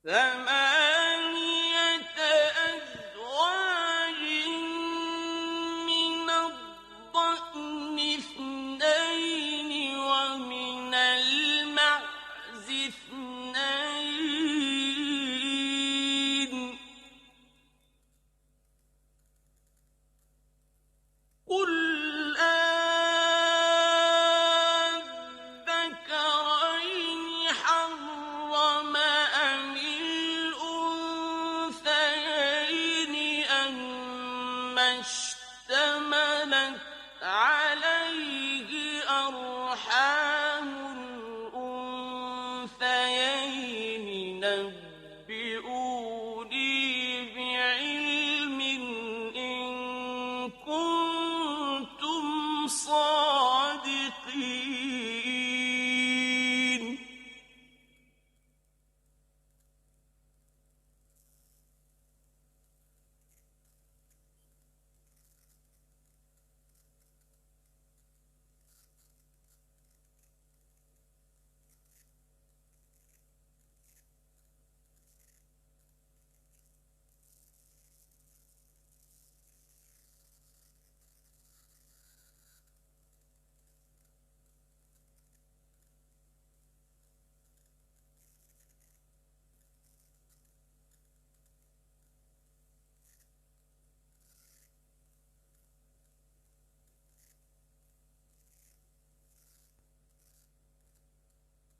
ثمانية أزواج من الضأن اثنين ومن المعز اثنين قل أذكرين حرم أم الأنثيين أما اشتملت عليه أرحام الأنثيين نبئوني بعلم إن كنتم صادقين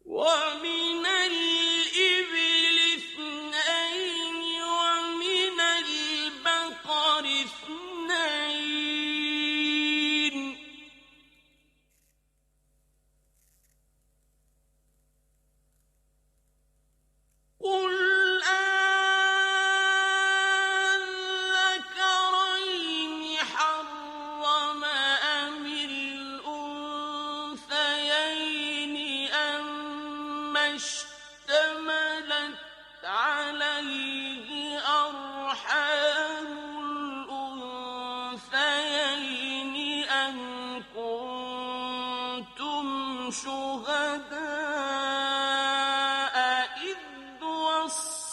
ومن الإبل اثنين ومن البقر اثنين قل أذكرين حرم أم الأنثيين أما اشتملت عليه أرحام الأنثيين أم كنتم شهداء إذ وصاكم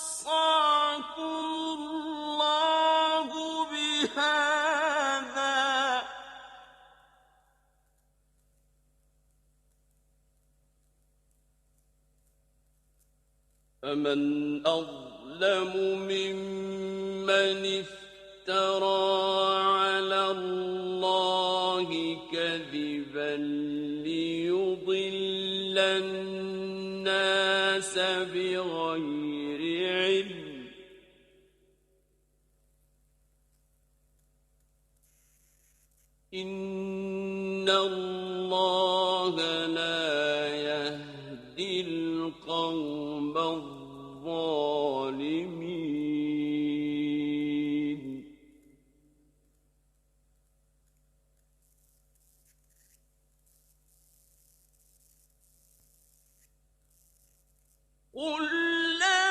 الله بهذا فمن أظلم ممن افترى على الله كذبا ليضل الناس بغير علم إن الله لا يهدي القوم الظالمين قل لا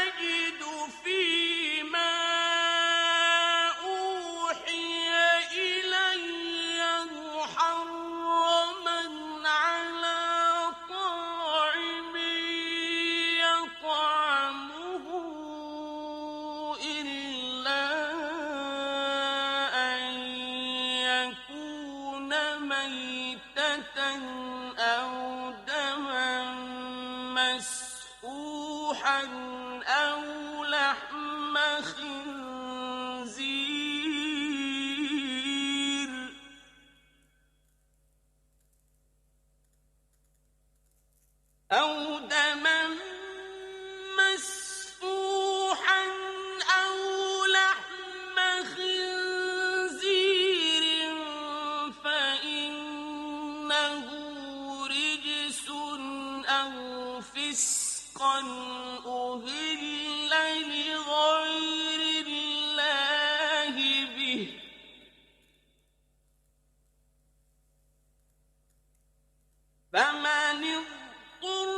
أجد فيما أوحي إلي محرما على طاعم يطعمه إلا أن يكون ميتة أو دما مسفوحا أو لحم خنزير أو دما مسفوحا أو لحم خنزير فإنه رجس أو فسقا أهل لغير الله به فمن اضطر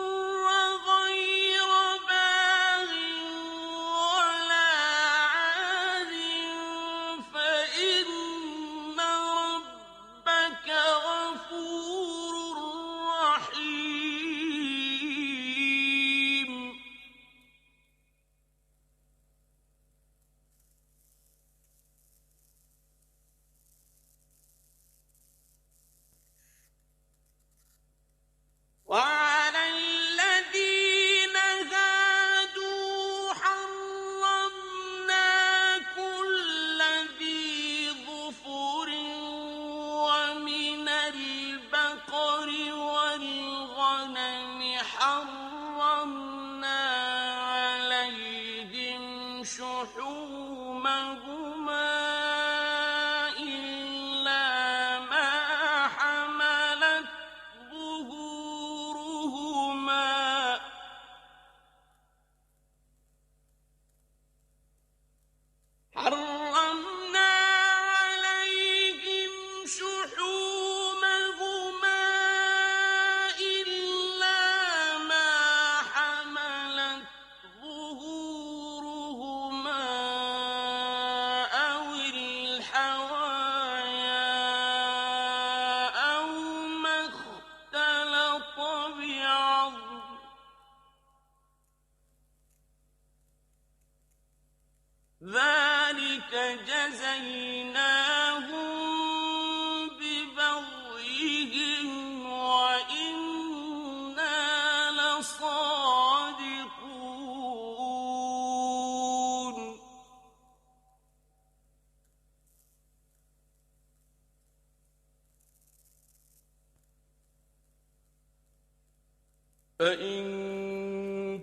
غير باغ ولا عاد فإن ربك غفور رحيم شحومهما إلا ما حملت ظهورهما حرمنا عليهم شحومهما إلا ما حملت ظهورهما أو الحوايا أو ما اختلط بعظم ذلك جزيناهم ببغيهم وإنا لصادقون فإن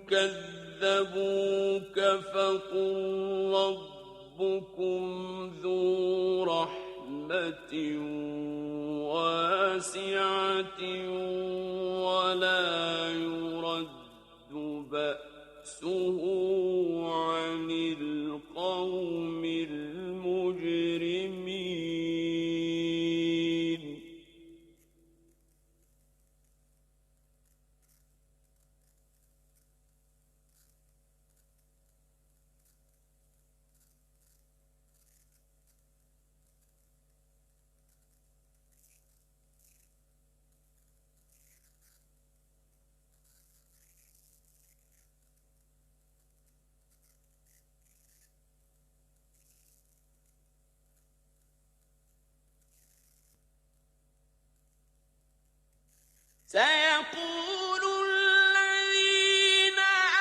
كذبوك فقل ربكم ذو رحمة واسعة ولا يرد بأسه عن القوم المجرمين سيقول الذين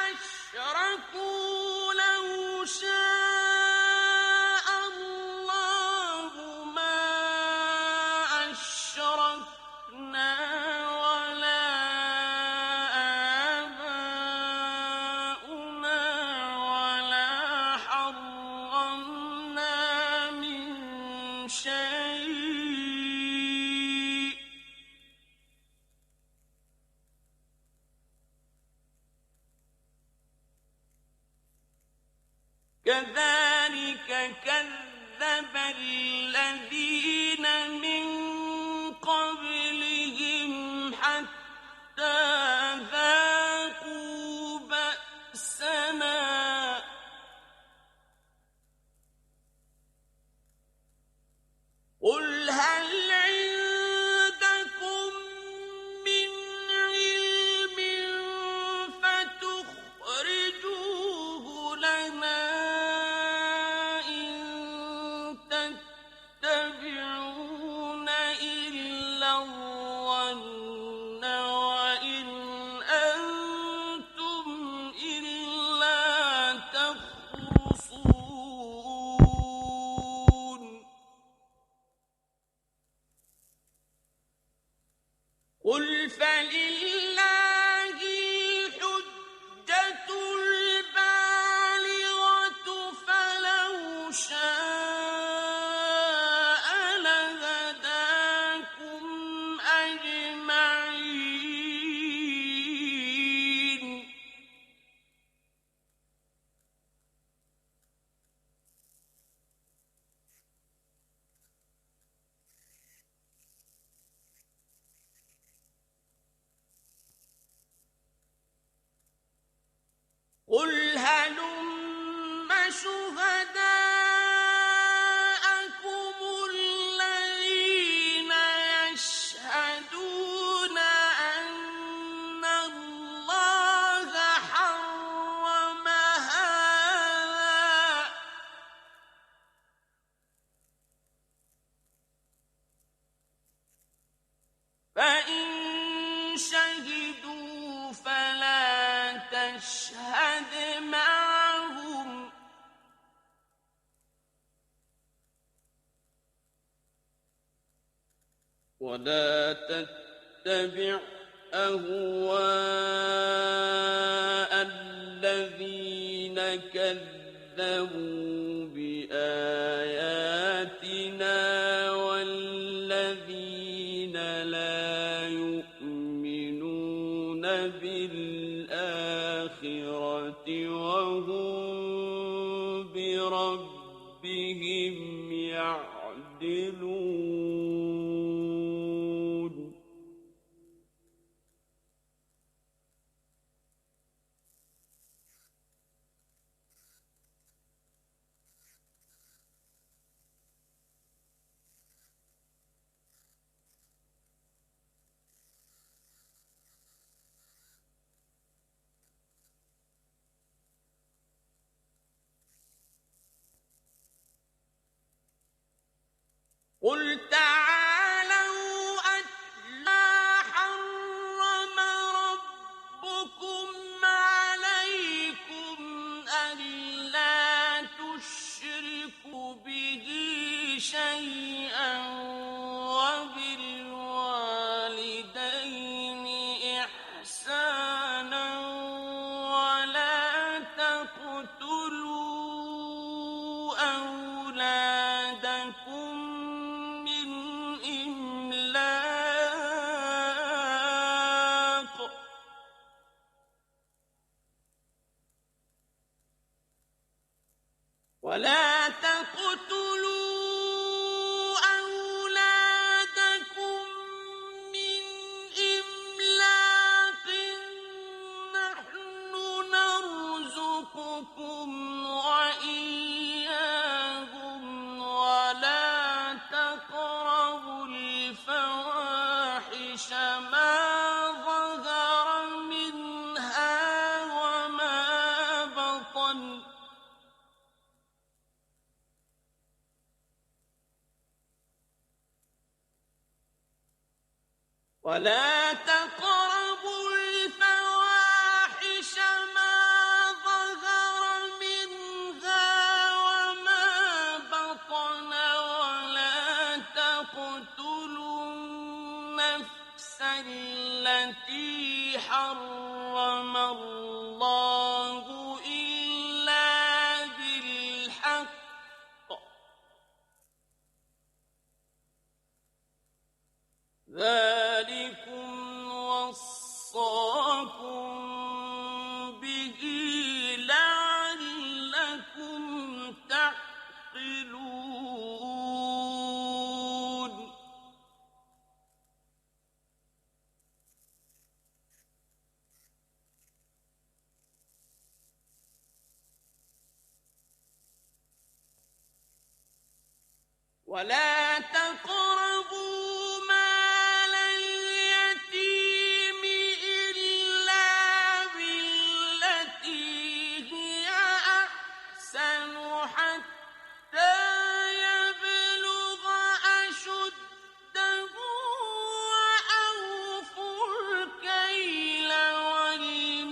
أشركوا لو شاء الله ما أشركنا ولا آباؤنا ولا حرمنا من شيء كذلك كذب الذين من قبلهم حتى ذاقوا بأسنا قل هل عندكم من علم فتخرجوه لنا إن تتبعون إلا الظن وإن أنتم إلا تخرصون قل فلله الحجة البالغة فلو شاء لهداكم أجمعين قل هلم شهداءكم الذين يشهدون أن الله حرم هذا فإن شهدوا فلا تشهد معهم ولا تتبع أهواء الذين كذبوا كذبوا بآياتنا والذين لا يؤمنون بالآخرة وهم بربهم يعدلون. قل تعالوا أتل ما حرم ربكم عليكم ألا تشركوا به شيئا وبالوالدين إحسانا ولا تقتلوا أولادكم من إملاق نحن نرزقكم وإياهم ولا تقربوا الفواحش ما ظهر منها وما بطن ولا تقربوا الفواحش ما ظهر منها وما بطن ولا تقتلوا النفس التي حرم الله إلا بالحق ذلكم وصاكم به لعلكم تعقلون. ولا تقربوا مال اليتيم إلا بالتي هي أحسن حتى يبلغ أشده وأوفوا الكيل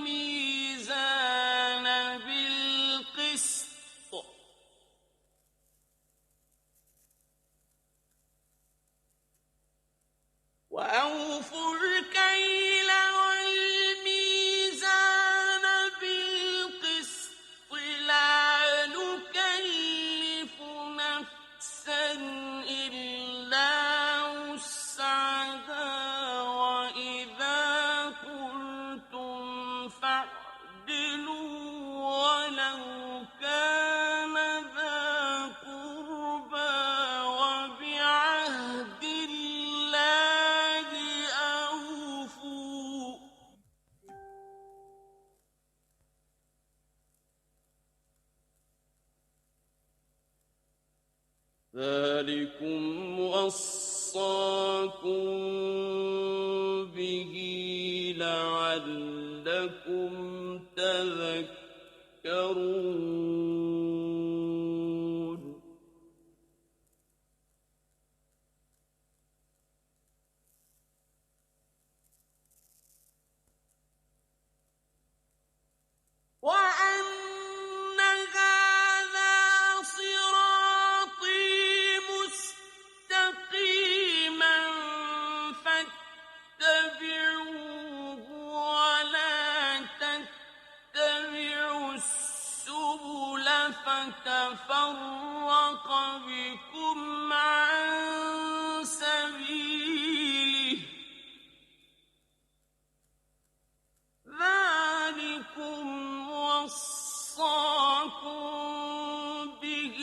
والميزان بالقسط وأوفوا الكيل والميزان بالقسط لا نكلف نفسا إلا وسعها وإذا قلتم فاعدلوا ولو كان ذا قربى وبعهد الله أوفوا ذلكم وصاكم به لعلكم تذكرون. وأن هذا صراطي مستقيما فاتبعوه ولا تتبعوا السبل وتفرق بكم عن سبيله ذلكم وصاكم به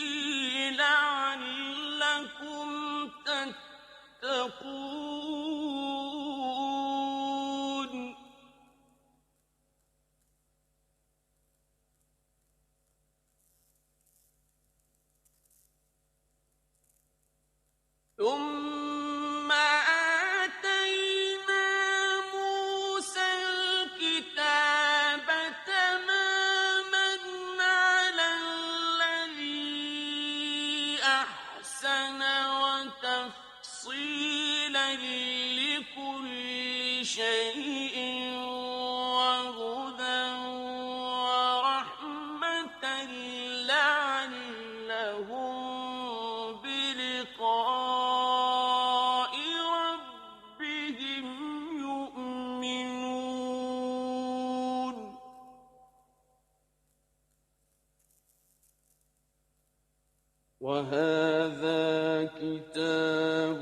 لعلكم تتقون ثم آتينا موسى الكتاب تماما على الذي أحسن وتفصيلا لكل شيء وهدى ورحمة لعلهم بلقاء ربهم يؤمنون وهذا كتاب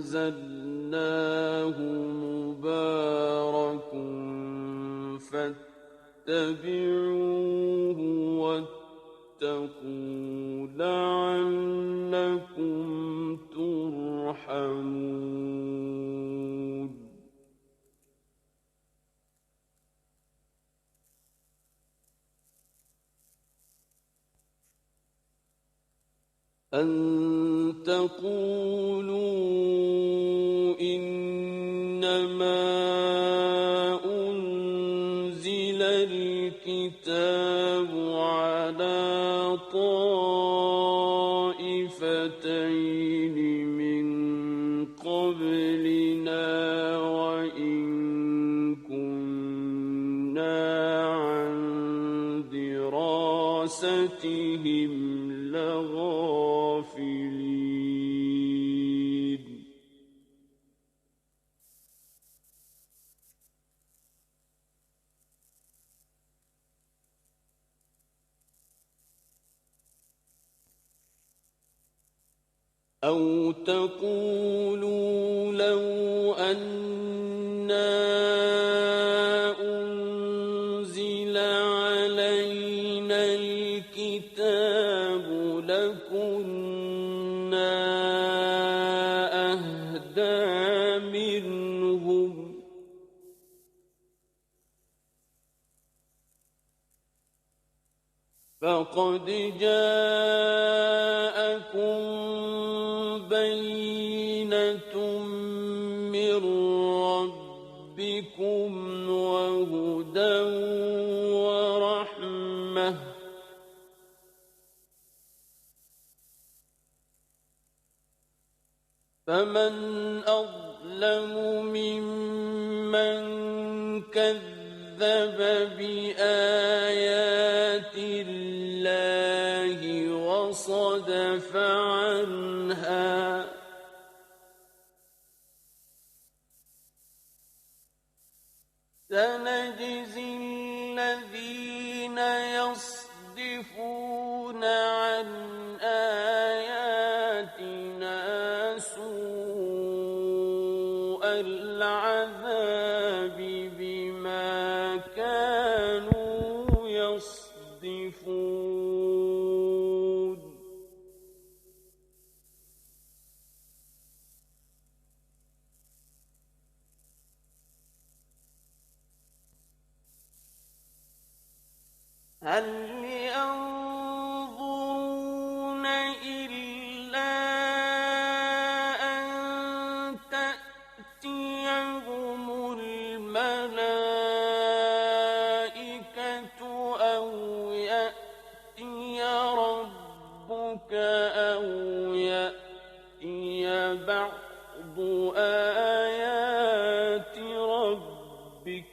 أنزلناه مبارك فاتبعوه واتقوا لعلكم ترحمون أن تقولوا إنما أنزل الكتاب على طائفتين من قبلنا وإن كنا عن دراستهم لغافلين أو تقولوا لو أنا أنزل علينا الكتاب لكنا أهدى منهم فقد جاءكم بينة من ربكم وهدى ورحمة فمن أظلم ممن كذب بآيات الله وصدف عنها سنجزي الذين يصدفون عن آياتنا سوء العذاب بما كانوا يصدفون هل ينظرون إلا أن تأتيهم الملائكة أو يأتي ربك أو يأتي بعض آيات ربك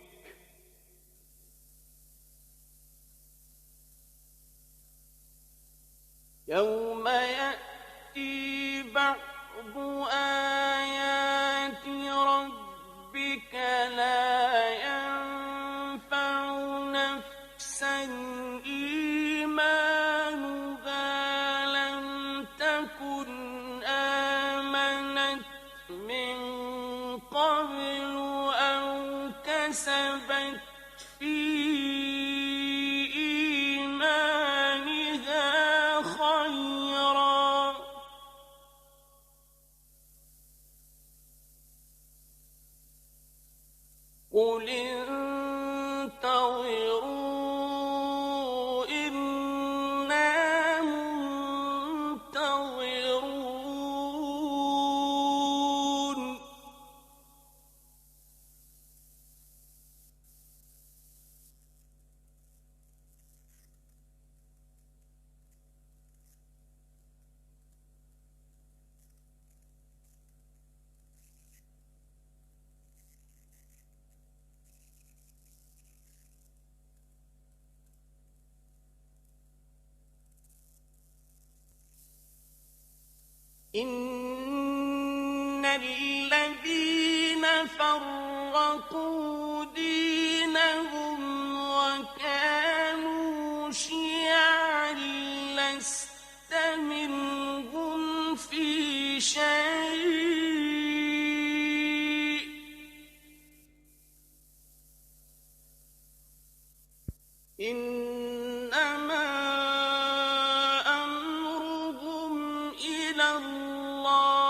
فانتظروا إنا منتظرون إن الذين فرقوا دينهم وكانوا شيعا لست منهم في شيء إنما أمرهم إلى الله